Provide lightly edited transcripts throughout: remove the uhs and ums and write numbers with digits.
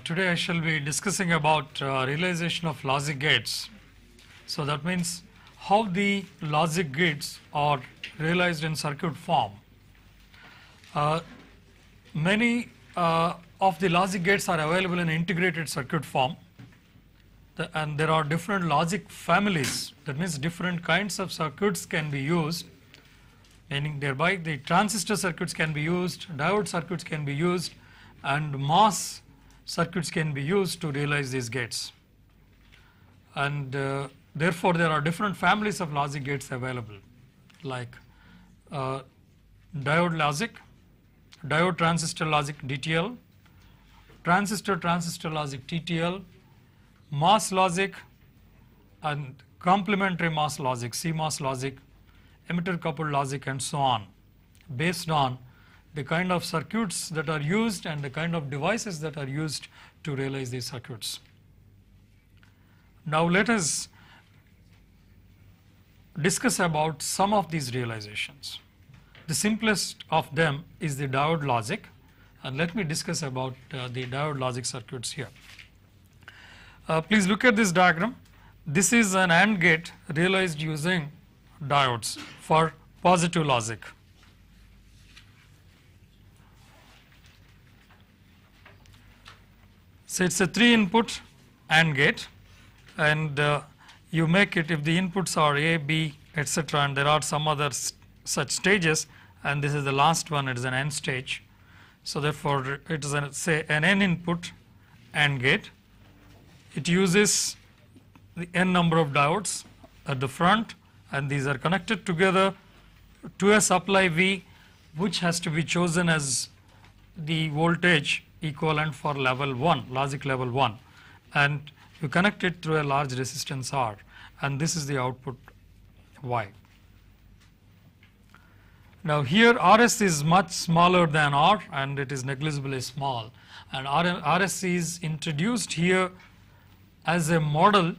Today I shall be discussing about realization of logic gates. So that means how the logic gates are realized in circuit form. Many of the logic gates are available in integrated circuit form, and there are different logic families. That means different kinds of circuits can be used, meaning thereby the transistor circuits can be used, diode circuits can be used, and MOS circuits can be used to realize these gates. And therefore, there are different families of logic gates available, like diode logic, diode transistor logic DTL, transistor logic TTL, MOS logic, and complementary MOS logic, CMOS logic, emitter coupled logic, and so on, based on the kind of circuits that are used and the kind of devices that are used to realize these circuits. Now let us discuss about some of these realizations. The simplest of them is the diode logic, and let me discuss about the diode logic circuits here. Please look at this diagram. This is an AND gate realized using diodes for positive logic. So it's a 3-input AND gate, and you make it if the inputs are A, B, etc., and there are some other such stages, and this is the last one, it is an AND stage. So therefore it is say an N input AND gate. It uses the N number of diodes at the front, and these are connected together to a supply V, which has to be chosen as the voltage equivalent for level 1, logic level 1, and you connect it through a large resistance R, and this is the output Y. Now here RS is much smaller than R, and it is negligibly small, and RS is introduced here as a model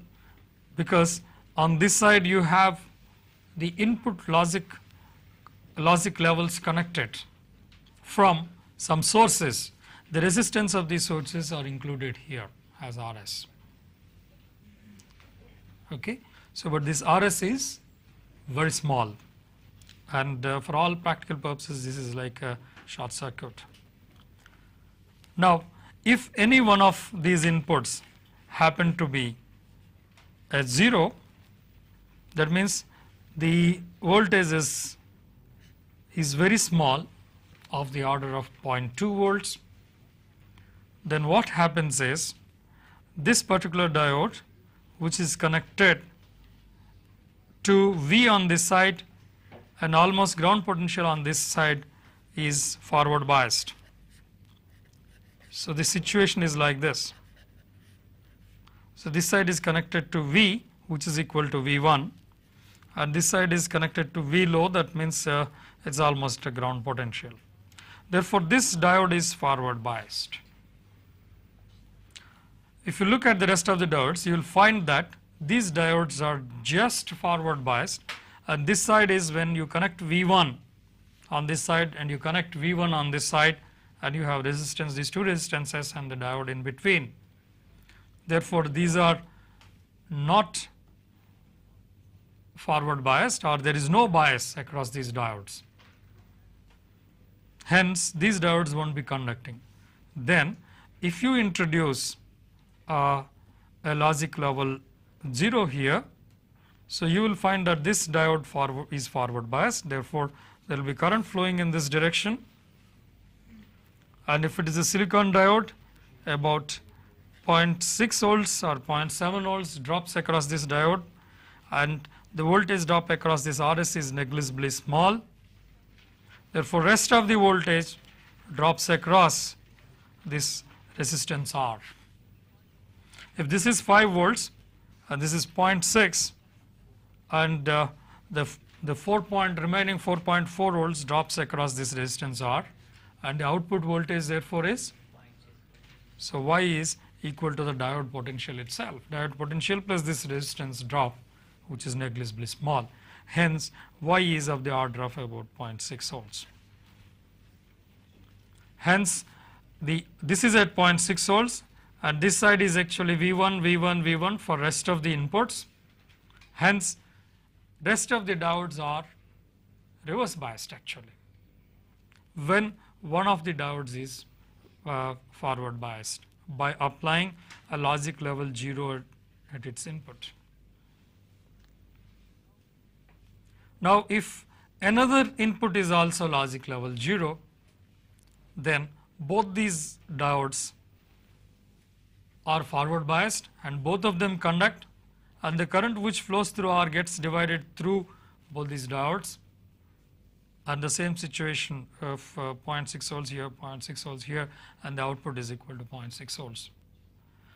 because on this side you have the input logic levels connected from some sources. The resistance of these sources are included here as RS. Okay. So, but this RS is very small, and for all practical purposes this is like a short circuit. Now if any one of these inputs happen to be at 0, that means the voltage is very small, of the order of 0.2 volts. Then what happens is this particular diode, which is connected to V on this side and almost ground potential on this side, is forward biased. So the situation is like this. So this side is connected to V, which is equal to V1, and this side is connected to V low, that means it's almost a ground potential. Therefore this diode is forward biased. If you look at the rest of the diodes, you will find that these diodes are just forward biased, and this side is when you connect V1 on this side and you connect V1 on this side, and you have resistance, these two resistances and the diode in between. Therefore these are not forward biased, or there is no bias across these diodes. Hence these diodes won't be conducting. Then if you introduce a logic level 0 here, so you will find that this diode is forward biased, therefore there will be current flowing in this direction, and if it is a silicon diode, about 0.6 volts or 0.7 volts drops across this diode, and the voltage drop across this RS is negligibly small. Therefore rest of the voltage drops across this resistance R. If this is 5 volts and this is 0.6, and the remaining 4.4 volts drops across this resistance R, and the output voltage therefore is, so Y is equal to the diode potential itself, diode potential plus this resistance drop, which is negligibly small. Hence Y is of the order of about 0.6 volts. Hence this is at 0.6 volts, and this side is actually V1, V1, V1 for rest of the inputs. Hence, rest of the diodes are reverse biased actually, when one of the diodes is forward biased by applying a logic level 0 at its input. Now, if another input is also logic level 0, then both these diodes are forward biased and both of them conduct, and the current which flows through R gets divided through both these diodes, and the same situation of 0.6 volts here, 0.6 volts here, and the output is equal to 0.6 volts.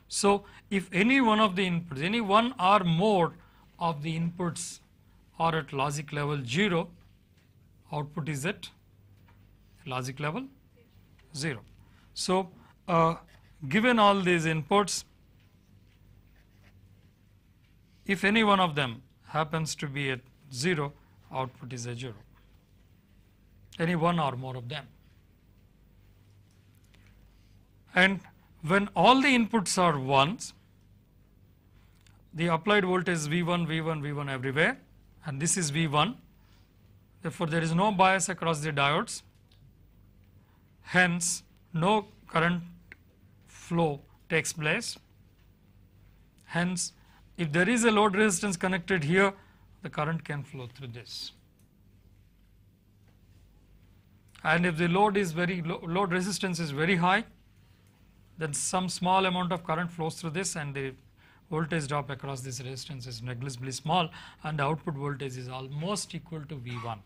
So, if any one of the inputs, any one or more of the inputs are at logic level 0, output is at logic level 0. So, given all these inputs, if any one of them happens to be at 0, output is at 0, any one or more of them. And when all the inputs are 1s, the applied voltage is V1, V1, V1 everywhere, and this is V1. Therefore, there is no bias across the diodes, hence no current flow takes place. Hence, if there is a load resistance connected here, the current can flow through this. And if the load is load resistance is very high, then some small amount of current flows through this, and the voltage drop across this resistance is negligibly small, and the output voltage is almost equal to V1.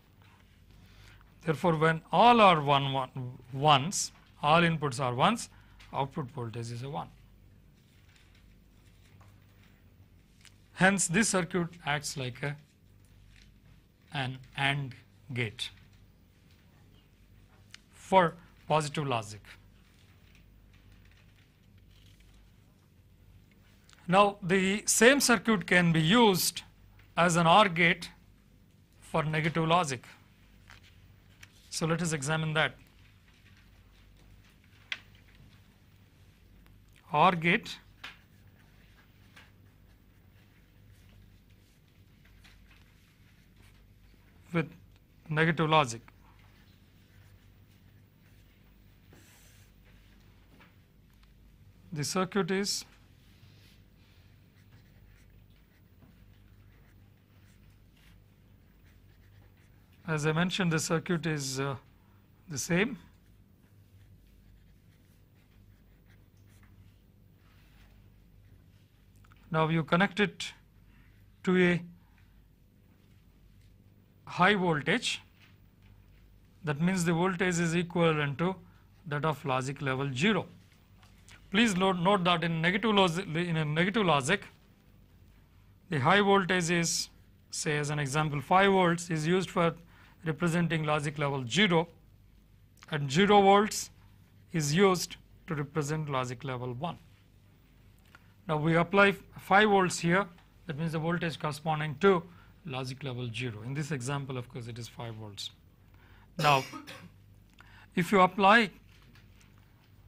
Therefore, when all are ones, all inputs are ones, output voltage is a 1. Hence, this circuit acts like an AND gate for positive logic. Now, the same circuit can be used as an OR gate for negative logic. So, let us examine that. OR gate with negative logic. The circuit is as I mentioned, the circuit is the same. Now, you connect it to a high voltage, that means the voltage is equivalent to that of logic level 0. Please note that in a negative logic, the high voltage is, say as an example, 5 volts is used for representing logic level 0, and 0 volts is used to represent logic level 1. Now, we apply 5 volts here, that means the voltage corresponding to logic level 0. In this example, of course, it is 5 volts. Now, if you apply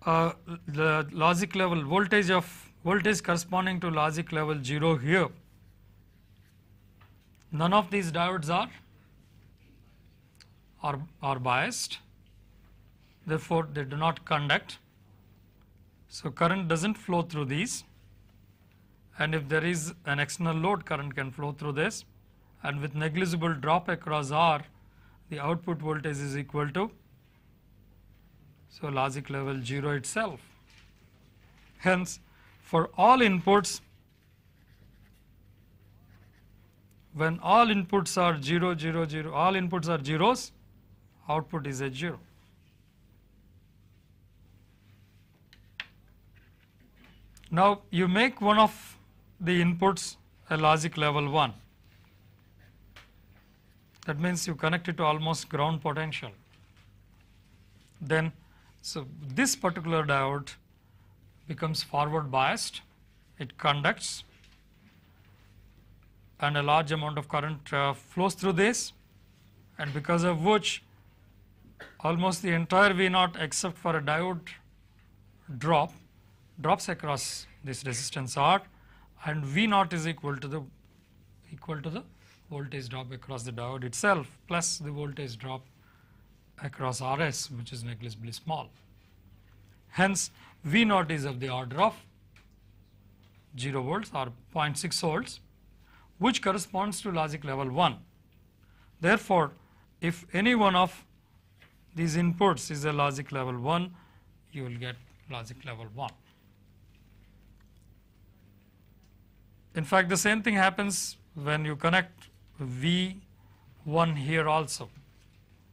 the logic level voltage corresponding to logic level 0 here, none of these diodes are biased, therefore, they do not conduct. So, current does not flow through these, and if there is an external load, current can flow through this, and with negligible drop across R, the output voltage is equal to, so logic level 0 itself. Hence, for all inputs, when all inputs are 0, 0, 0, all inputs are zeros, output is at 0. Now, you make one of the inputs a logic level 1. That means you connect it to almost ground potential. Then, so this particular diode becomes forward biased, it conducts, and a large amount of current flows through this, and because of which almost the entire V0 except for a diode drop drops across this resistance R, and V naught is equal to the voltage drop across the diode itself plus the voltage drop across RS, which is negligibly small. Hence, V naught is of the order of 0 volts or 0.6 volts, which corresponds to logic level 1. Therefore, if any one of these inputs is a logic level 1, you will get logic level 1. In fact, the same thing happens when you connect V1 here also.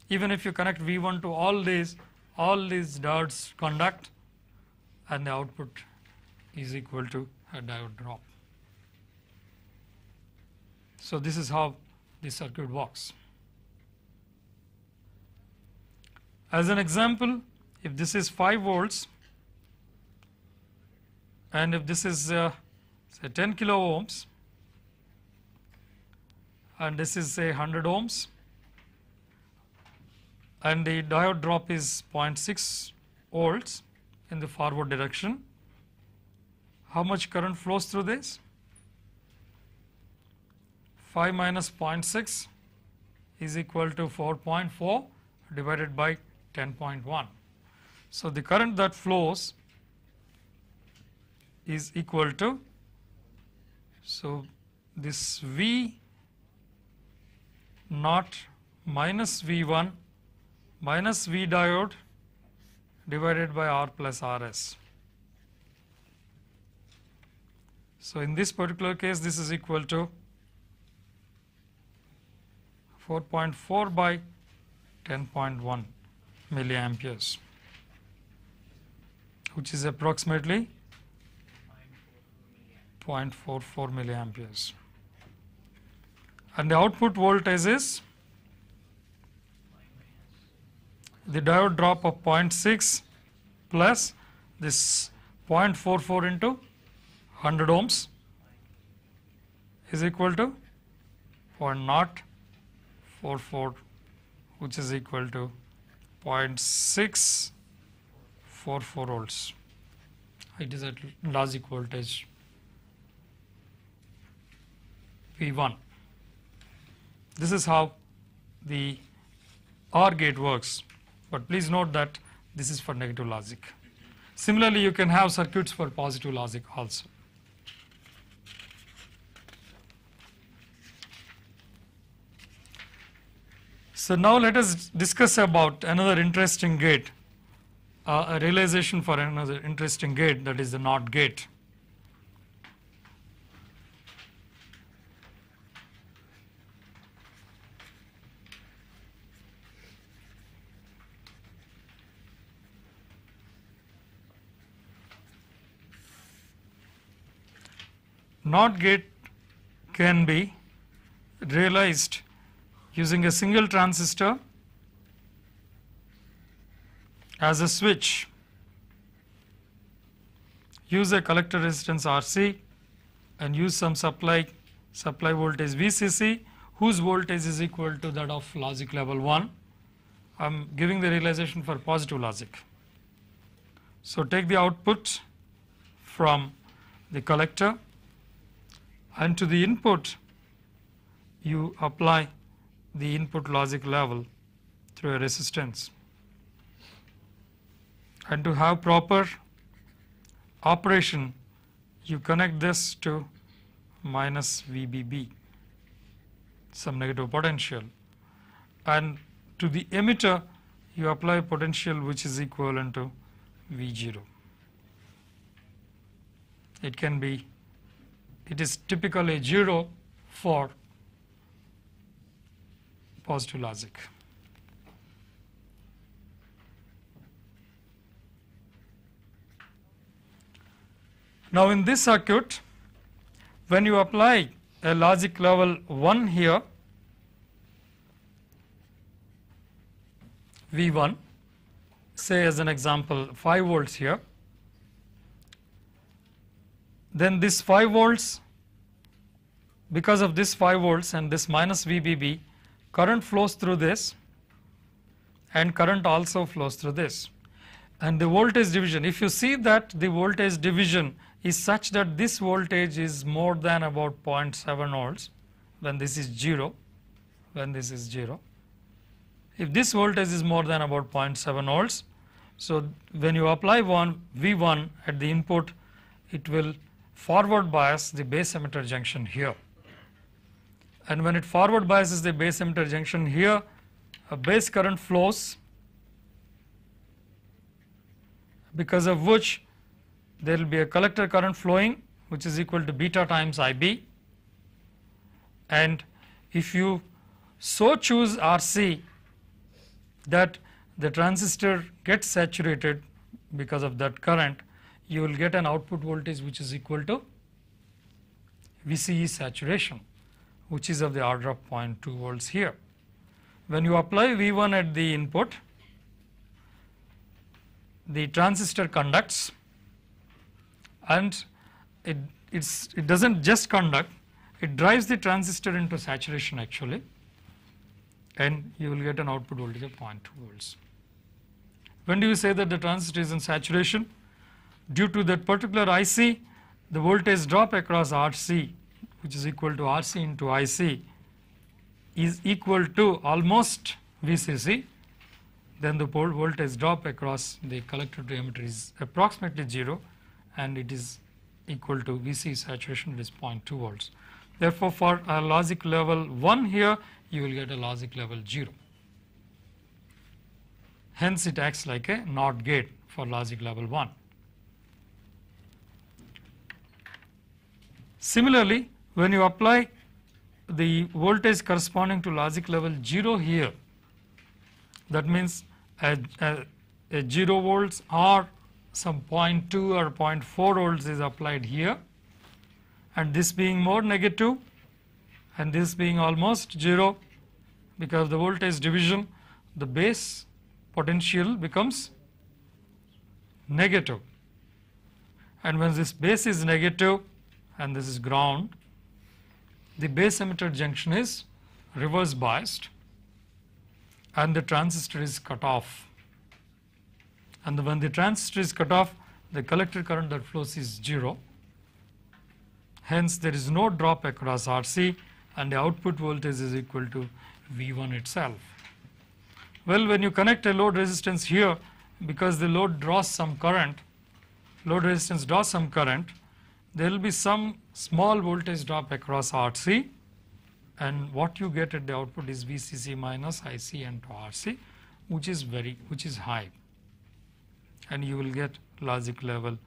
Even if you connect V1 to all these diodes conduct, and the output is equal to a diode drop. So this is how the circuit works. As an example, if this is 5 volts and if this is say 10 kilo ohms and this is say 100 ohms and the diode drop is 0.6 volts in the forward direction, how much current flows through this? 5 minus 0.6 is equal to 4.4 divided by 10.1. So the current that flows is equal to, so this V naught minus V1 minus V diode divided by R plus RS. So in this particular case, this is equal to 4.4 by 10.1 milliamperes, which is approximately 0.44 milliamperes. And the output voltage is the diode drop of 0.6 plus this 0.44 into 100 ohms is equal to 0.044, which is equal to 0.644 volts. It is at logic voltage V1. This is how the OR gate works, but please note that this is for negative logic. Similarly, you can have circuits for positive logic also. So now let us discuss about another interesting gate, a realization for another interesting gate, that is the NOT gate. NOT gate can be realized using a single transistor as a switch. Use a collector resistance RC and use some supply voltage VCC, whose voltage is equal to that of logic level 1. I am giving the realization for positive logic. So take the output from the collector, and to the input you apply the input logic level through a resistance. And to have proper operation, you connect this to minus VBB, some negative potential, and to the emitter you apply potential which is equivalent to V0. It is typically 0 for positive logic. Now in this circuit, when you apply a logic level 1 here, V1, say as an example 5 volts here, then this 5 volts, because of this 5 volts and this minus VBB, current flows through this and current also flows through this. and the voltage division, if you see that the voltage division is such that this voltage is more than about 0.7 volts when this is 0, when this is 0. If this voltage is more than about 0.7 volts, so when you apply V1 at the input, it will forward bias the base emitter junction here. And when it forward biases the base emitter junction here, a base current flows, because of which there will be a collector current flowing, which is equal to beta times IB. And if you so choose RC that the transistor gets saturated because of that current, you will get an output voltage which is equal to VCE saturation, which is of the order of 0.2 volts here. When you apply V1 at the input, the transistor conducts, and it does not just conduct, it drives the transistor into saturation actually, and you will get an output voltage of 0.2 volts. When do you say that the transistor is in saturation? Due to that particular IC, the voltage drop across RC, which is equal to RC into IC, is equal to almost VCC. Then the voltage drop across the collector to emitter is approximately 0, and it is equal to VC saturation, which is 0.2 volts. Therefore, for a logic level 1 here, you will get a logic level 0. Hence, it acts like a NOT gate for logic level 1. Similarly, when you apply the voltage corresponding to logic level 0 here, that means a 0 volts or some 0.2 or 0.4 volts is applied here, and this being more negative and this being almost 0, because of the voltage division, the base potential becomes negative, and when this base is negative and this is ground, the base emitter junction is reverse biased and the transistor is cut off. And when the transistor is cut off, the collector current that flows is 0. Hence, there is no drop across RC, and the output voltage is equal to V1 itself. Well, when you connect a load resistance here, because the load draws some current, load resistance draws some current, there will be some small voltage drop across RC, and what you get at the output is VCC minus IC into RC, which is high, and you will get logic level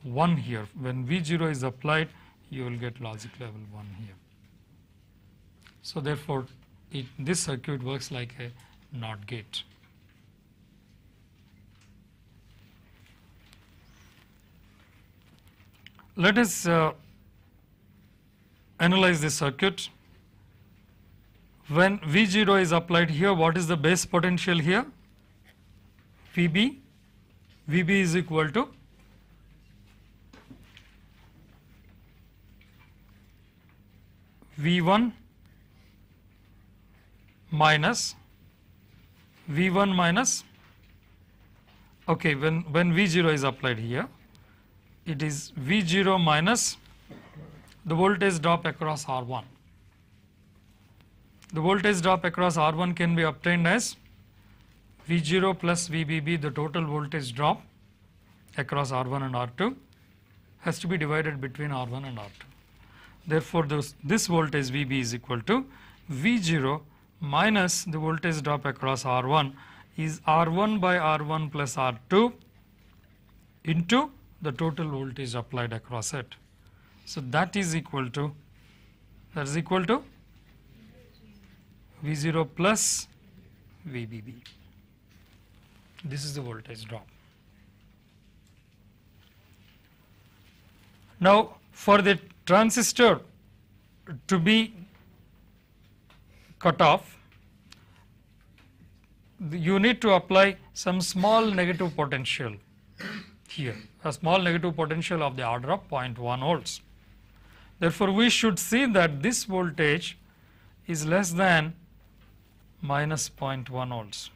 1 here. When V0 is applied, you will get logic level 1 here. So therefore, this circuit works like a NOT gate. Let us analyze this circuit. When V0 is applied here, what is the base potential here? VB. VB is equal to V1 minus V1 minus, okay, when V0 is applied here, it is V0 minus the voltage drop across R1. The voltage drop across R1 can be obtained as V0 plus VBB, the total voltage drop across R1 and R2 has to be divided between R1 and R2. Therefore, this voltage VB is equal to V0 minus the voltage drop across R1 is R1 by R1 plus R2 into the total voltage applied across it. So that is equal to V0 plus VBB. This is the voltage drop. Now, for the transistor to be cut off, you need to apply some small negative potential here, a small negative potential of the order of 0.1 volts. Therefore, we should see that this voltage is less than minus 0.1 volts.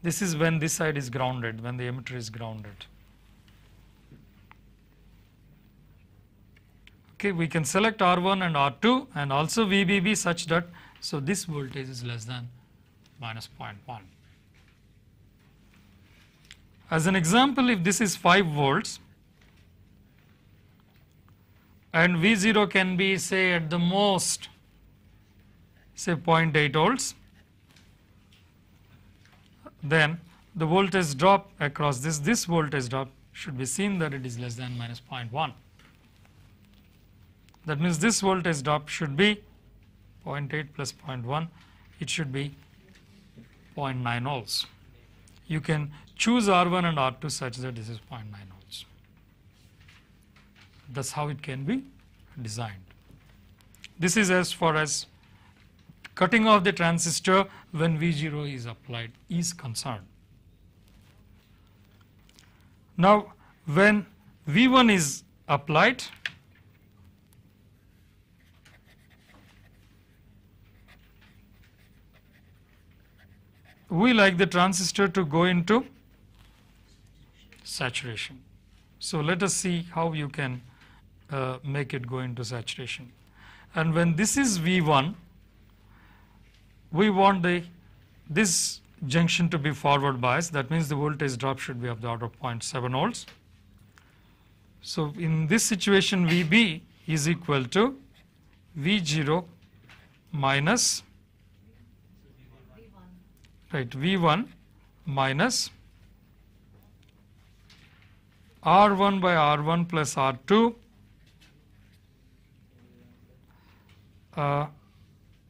This is when this side is grounded, when the emitter is grounded. Okay, we can select R1 and R2 and also VBB such that, so this voltage is less than minus 0.1. As an example, if this is 5 volts and V0 can be, say, at the most, say 0.8 volts, then the voltage drop across this voltage drop should be seen that it is less than minus 0.1. That means this voltage drop should be 0.8 plus 0.1, it should be 0.9 volts. You can choose R1 and R2 such that this is 0.9 volts. That is how it can be designed. This is as far as cutting off the transistor when V0 is applied is concerned. Now, when V1 is applied, we like the transistor to go into saturation. So, let us see how you can make it go into saturation. And when this is V1, we want this junction to be forward biased. That means the voltage drop should be of the order of 0.7 volts. So, in this situation VB is equal to V0 minus V1 minus R1 by R1 plus R2,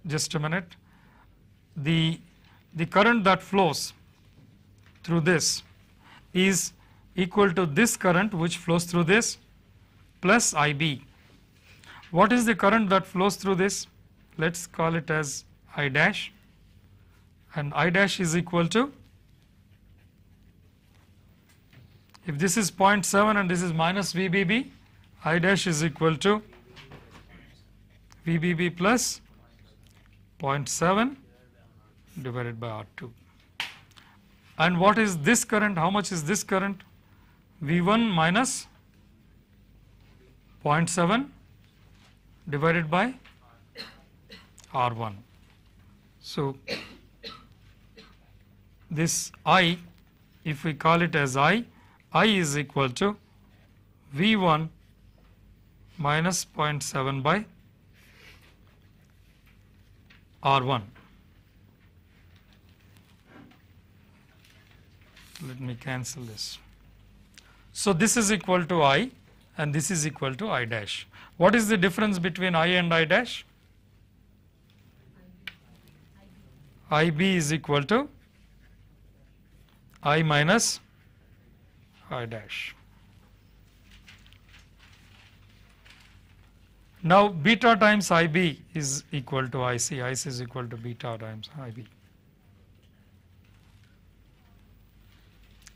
just a minute, the current that flows through this is equal to this current which flows through this plus IB. What is the current that flows through this? Let us call it as I dash, and I dash is equal to, if this is 0.7 and this is minus VBB, I dash is equal to VBB plus 0.7 divided by R2. And what is this current? How much is this current? V1 minus 0.7 divided by R1. So, this I, if we call it as I is equal to V1 minus 0.7 by R1. Let me cancel this. So, this is equal to I and this is equal to I dash. What is the difference between I and I dash? IB is equal to I minus I dash. Now, beta times IB is equal to IC, IC is equal to beta times IB.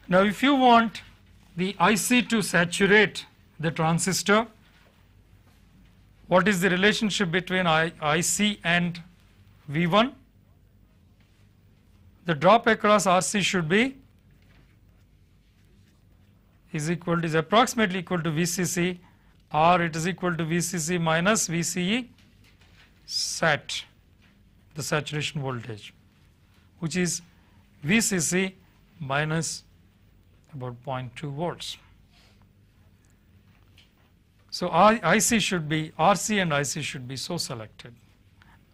Now, if you want the IC to saturate the transistor, what is the relationship between IC and V1? The drop across RC should be is approximately equal to VCC, or it is equal to VCC minus VCE sat, the saturation voltage, which is VCC minus about 0.2 volts. So, IC should be, RC and IC should be so selected,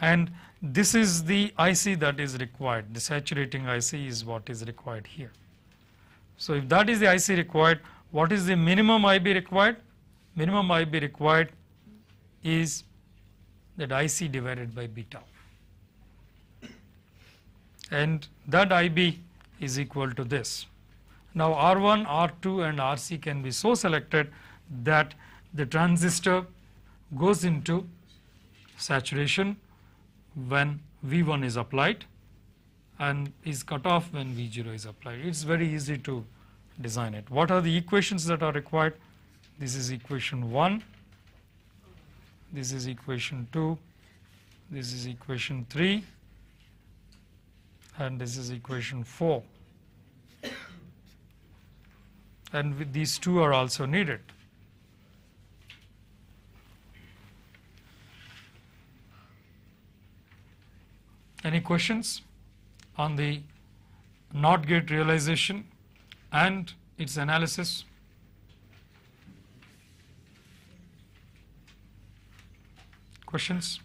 and this is the IC that is required, the saturating IC is what is required here. So, if that is the IC required, what is the minimum IB required? Minimum IB required is that IC divided by beta, and that IB is equal to this. Now, R1, R2 and RC can be so selected that the transistor goes into saturation when V1 is applied and is cut off when V0 is applied. It is very easy to design it. What are the equations that are required? This is equation 1, this is equation 2, this is equation 3, and this is equation 4. and with these two are also needed. Any questions on the NOT gate realization and its analysis? Questions?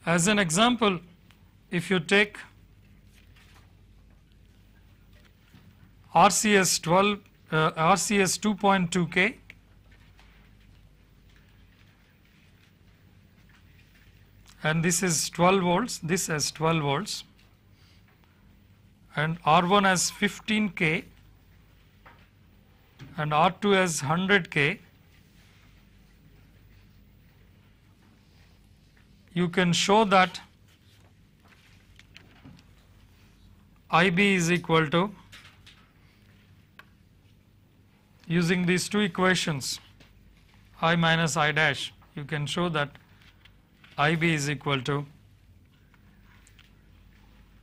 As an example, if you take RCS 2.2K and this is 12 volts, this has 12 volts, and R1 has 15K and R2 has 100K, you can show that IB is equal to, using these two equations, I minus I dash, you can show that IB is equal to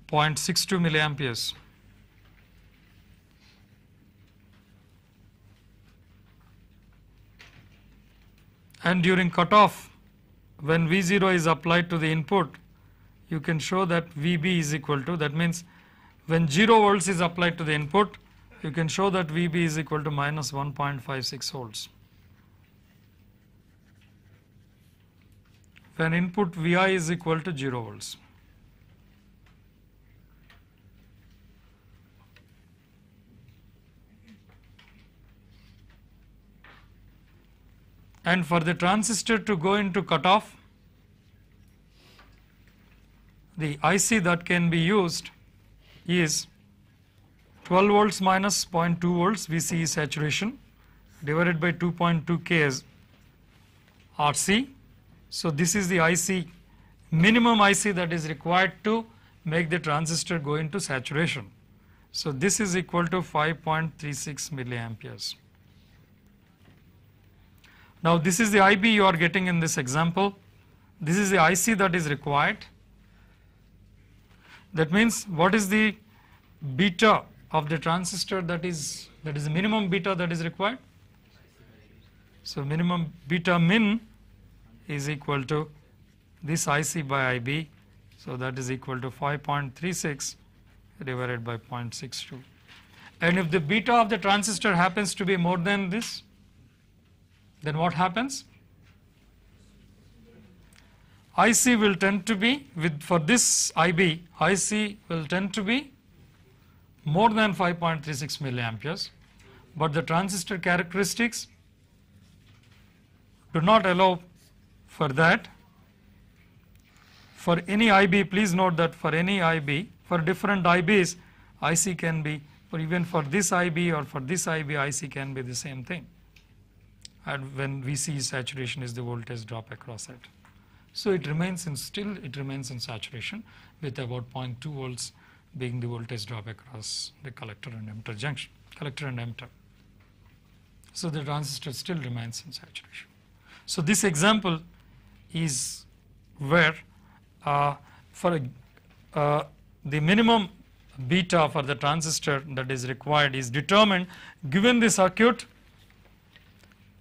0.62 milliamperes. And during cutoff, when V0 is applied to the input, you can show that VB is equal to, that means when 0 volts is applied to the input, you can show that VB is equal to minus 1.56 volts. When input Vi is equal to 0 volts. And for the transistor to go into cutoff, the IC that can be used is 12 volts minus 0.2 volts VCE saturation divided by 2.2 K as RC. So this is the IC, minimum IC that is required to make the transistor go into saturation. So this is equal to 5.36 milliamperes. Now this is the IB you are getting in this example. This is the IC that is required. That means what is the beta of the transistor that is the minimum beta that is required? So minimum beta min is equal to this IC by IB. So that is equal to 5.36 divided by 0.62. And if the beta of the transistor happens to be more than this, then what happens? IC will tend to be, for this IB, IC will tend to be more than 5.36 milliamperes, but the transistor characteristics do not allow for that. For any IB, please note that for any IB, for different IBs, IC can be, or even for this IB or for this IB, IC can be the same thing. And when VCE saturation is the voltage drop across it. So it remains in, still it remains in saturation with about 0.2 volts being the voltage drop across the collector and emitter junction, collector and emitter. So the transistor still remains in saturation. So this example is where for the minimum beta for the transistor that is required is determined given the circuit.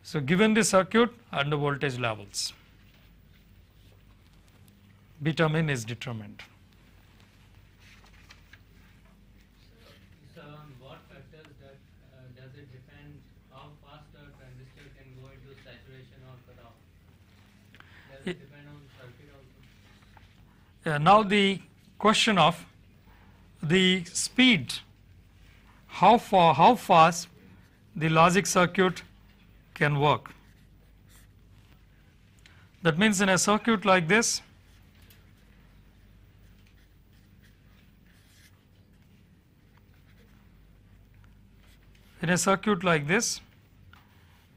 So given the circuit and the voltage levels, beta min is determined. So on what factors does it depend how fast a transistor can go into saturation or cutoff? Does it depend on circuit also? Yeah, now the question of the speed, how fast the logic circuit can work. That means in a circuit like this,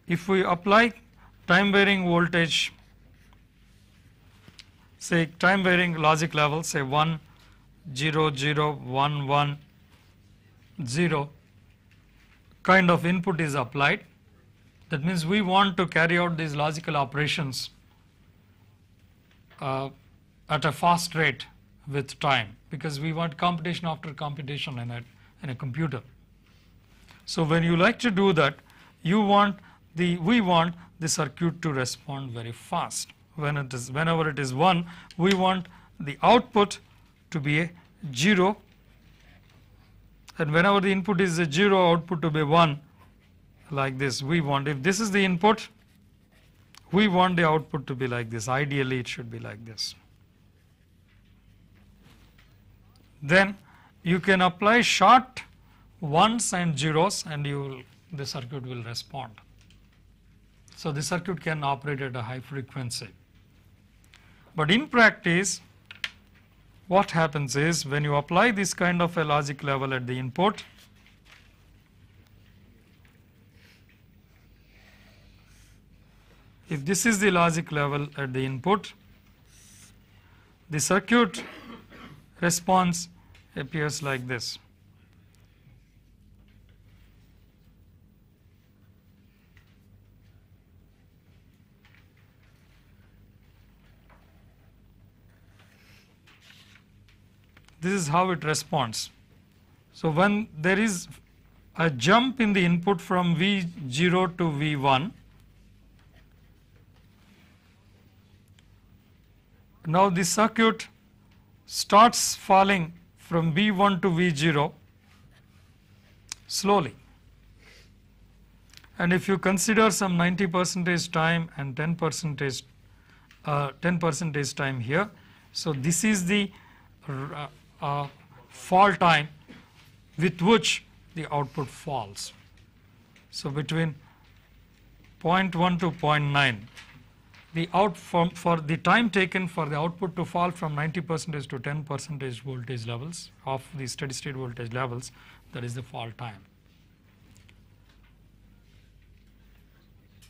if we apply time varying voltage, say time varying logic level, say 1, 0, 0, 1, 1, 0 kind of input is applied, That means we want to carry out these logical operations at a fast rate with time, because we want computation after computation in a computer. So when you like to do that, we want the circuit to respond very fast. Whenever it is 1, we want the output to be a 0, and whenever the input is a 0, output to be 1, like this. If this is the input, we want the output to be like this. Ideally it should be like this. Then you can apply short ones and zeros, and the circuit will respond. So the circuit can operate at a high frequency. But in practice, what happens is, when you apply this kind of a logic level at the input, if this is the logic level at the input, the circuit response appears like this. This is how it responds. So when there is a jump in the input from V0 to V1, now the circuit starts falling from V1 to V0 slowly. And if you consider some 90% time and 10% time here, so this is the fall time with which the output falls. So between 0.1 to 0.9, for the time taken for the output to fall from 90% to 10% voltage levels of the steady state voltage levels, that is the fall time.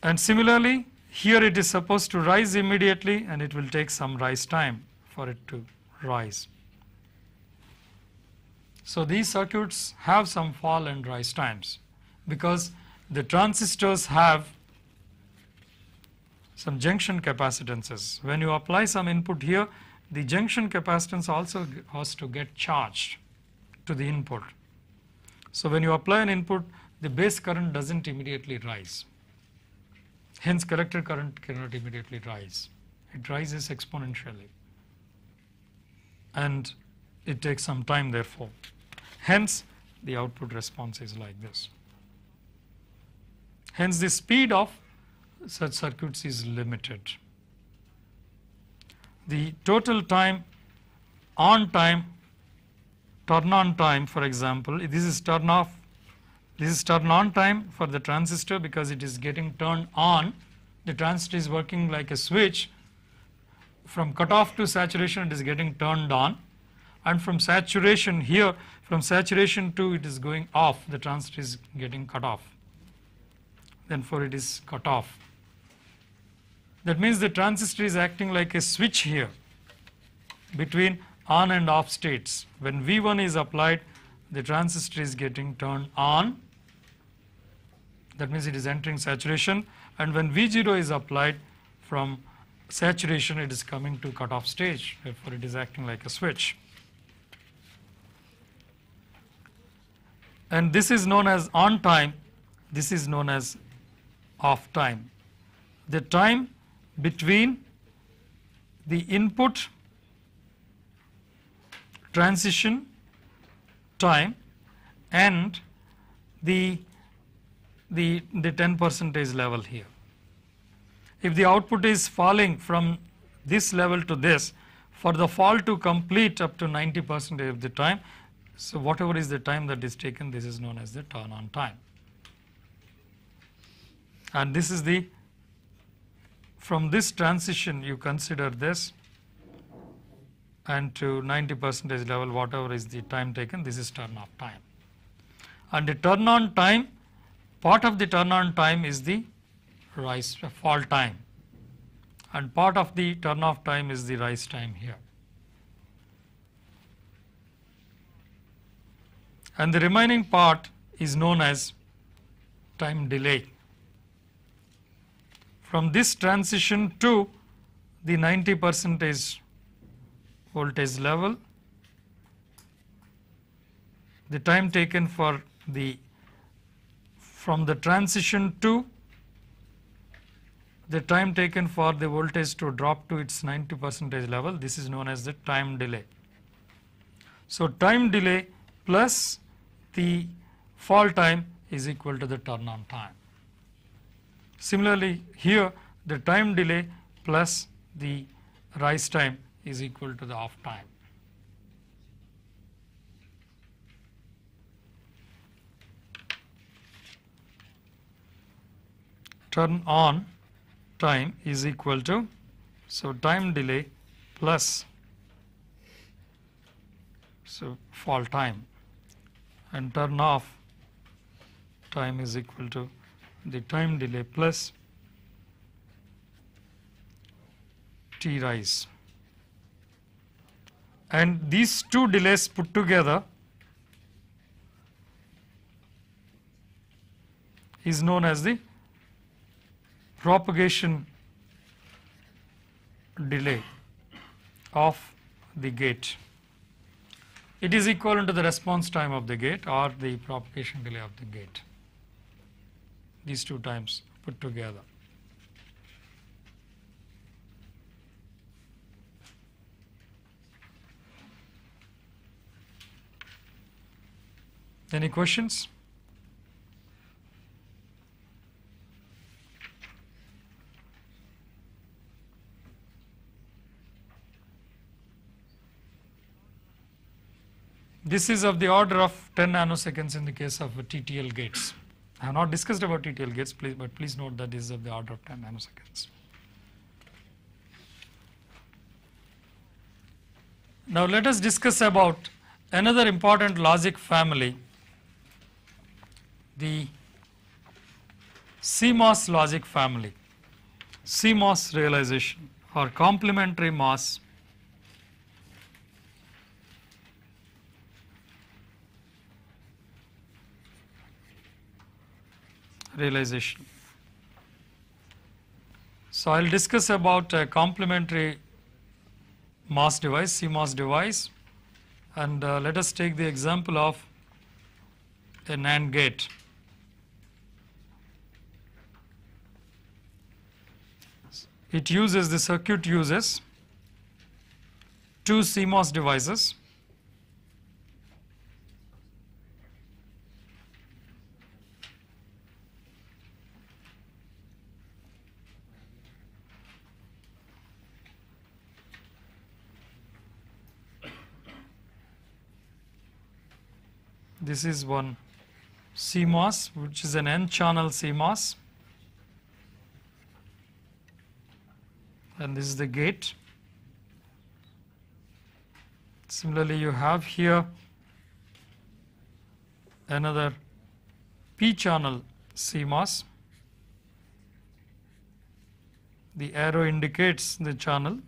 And similarly, here it is supposed to rise immediately, and it will take some rise time for it to rise. So these circuits have some fall and rise times, because the transistors have some junction capacitances. When you apply some input here, the junction capacitance also has to get charged to the input. So when you apply an input, the base current doesn't immediately rise. Hence collector current cannot immediately rise. It rises exponentially, and it takes some time therefore. Hence the output response is like this. Hence the speed of such circuits is limited. The total time, turn on time, for example, this is turn on time for the transistor, because it is getting turned on. The transistor is working like a switch. From cutoff to saturation, it is getting turned on, and from saturation here, from saturation to it is going off, the transistor is getting cut off. Therefore it is cut off. That means the transistor is acting like a switch here between on and off states. When V1 is applied, the transistor is getting turned on. That means it is entering saturation, and when V0 is applied, from saturation it is coming to cutoff stage. Therefore it is acting like a switch. And this is known as on time, this is known as off time. The time between the input transition time and the 10% level here. If the output is falling from this level to this, for the fall to complete up to 90% of the time, so whatever is the time that is taken, this is known as the turn on time. And this is the, from this transition you consider this, and to 90% level, whatever is the time taken, this is turn off time. And the turn on time, part of the turn on time is the fall time, and part of the turn off time is the rise time here. And the remaining part is known as time delay. from this transition to the 90% voltage level, the time taken for from the transition to the time taken for the voltage to drop to its 90% level, this is known as the time delay. So time delay plus the fall time is equal to the turn on time. Similarly, here the time delay plus the rise time is equal to the off time. Turn on time is equal to, so time delay plus fall time, and turn off time is equal to the time delay plus T rise. And these two delays put together is known as the propagation delay of the gate. It is equivalent to the response time of the gate or the propagation delay of the gate. These two times put together. Any questions? This is of the order of 10 nanoseconds in the case of TTL gates. I have not discussed about TTL gates, but please note that this is of the order of 10 nanoseconds. Now let us discuss about another important logic family, the CMOS logic family. CMOS realization or complementary MOS realization. So I will discuss about a complementary MOS device, CMOS device, and let us take the example of a NAND gate. It uses, the circuit uses two CMOS devices. This is one CMOS, which is an N-channel CMOS, and this is the gate. Similarly, you have here another P-channel CMOS. The arrow indicates the channel,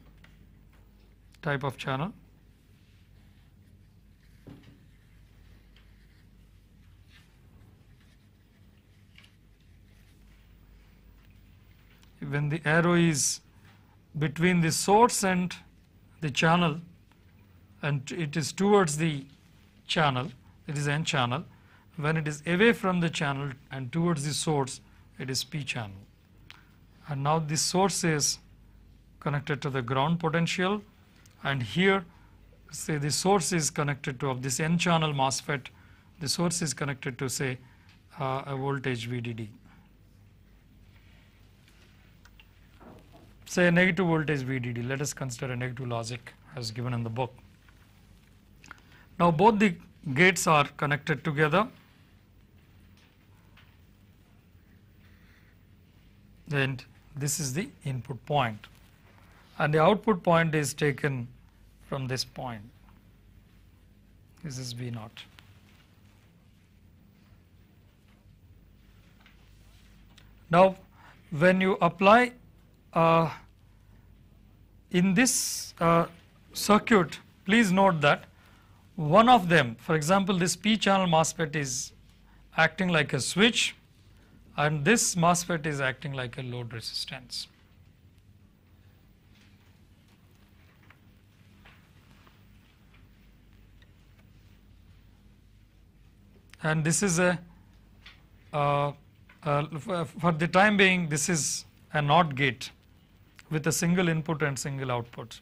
type of channel. When the arrow is between the source and the channel and it is towards the channel, it is N channel. When it is away from the channel and towards the source, it is P channel. And now this source is connected to the ground potential, and here say the source is connected to, of this N channel MOSFET, the source is connected to say a voltage VDD. Say a negative voltage VDD. Let us consider a negative logic as given in the book. Now both the gates are connected together, and this is the input point, and the output point is taken from this point. This is V0. Now when you apply in this circuit, please note that one of them, for example, this P channel MOSFET is acting like a switch, and this MOSFET is acting like a load resistance. And this is for the time being, this is a NOT gate with a single input and single output.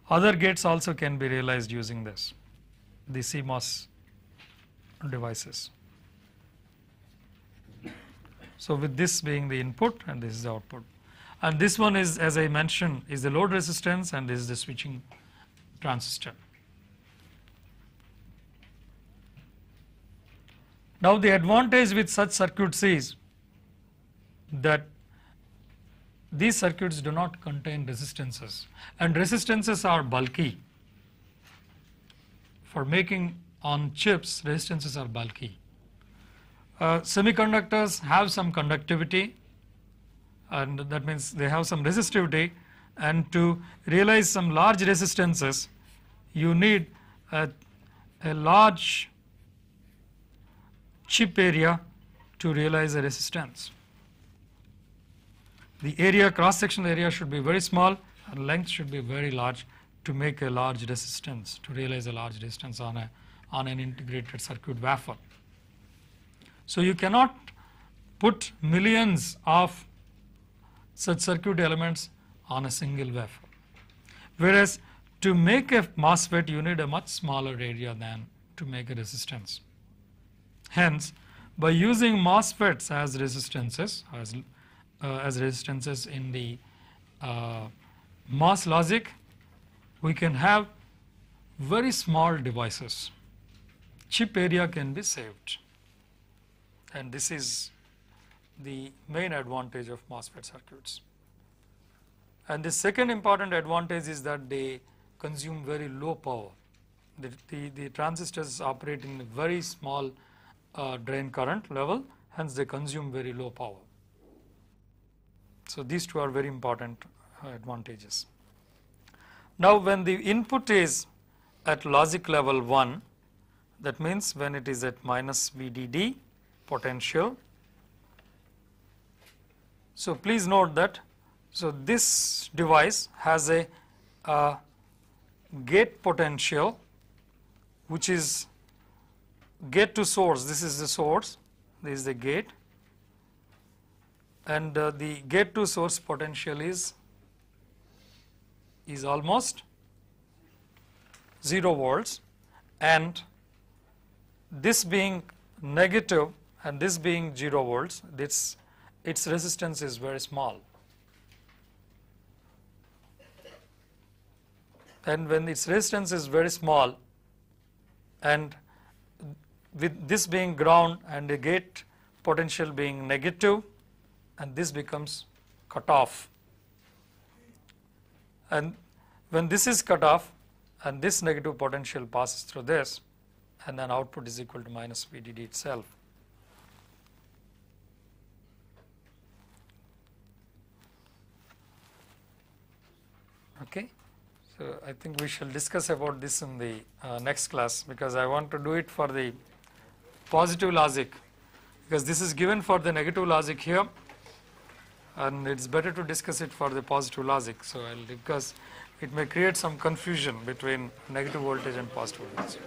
Other gates also can be realized using this, the CMOS devices. So with this being the input and this is the output. And this one is, as I mentioned, is the load resistance, and this is the switching transistor. Now the advantage with such circuits is that these circuits do not contain resistances, and resistances are bulky. For making on chips, resistances are bulky. Semiconductors have some conductivity, and that means they have some resistivity, and to realize some large resistances you need a large chip area to realize a resistance. The area, cross-sectional area should be very small and length should be very large to make a large resistance, to realize a large resistance on an integrated circuit wafer. So you cannot put millions of such circuit elements on a single wafer. Whereas to make a MOSFET you need a much smaller area than to make a resistance. Hence, by using MOSFETs as resistances, in the MOS logic, we can have very small devices. Chip area can be saved, and this is the main advantage of MOSFET circuits. And the second important advantage is that they consume very low power. The transistors operate in a very small drain current level, hence they consume very low power. So these two are very important advantages. Now when the input is at logic level 1, that means when it is at minus VDD potential. So please note that, so this device has a gate potential which is gate to source. This is the source, this is the gate, and the gate to source potential is almost 0 volts, and this being negative and this being 0 volts, its resistance is very small. And when its resistance is very small, and with this being ground and the gate potential being negative, and this becomes cut off. And when this is cut off and this negative potential passes through this, and then output is equal to minus VDD itself. Okay, so I think we shall discuss about this in the next class, because I want to do it for the positive logic, because this is given for the negative logic here, and it's better to discuss it for the positive logic. So because it may create some confusion between negative voltage and positive voltage.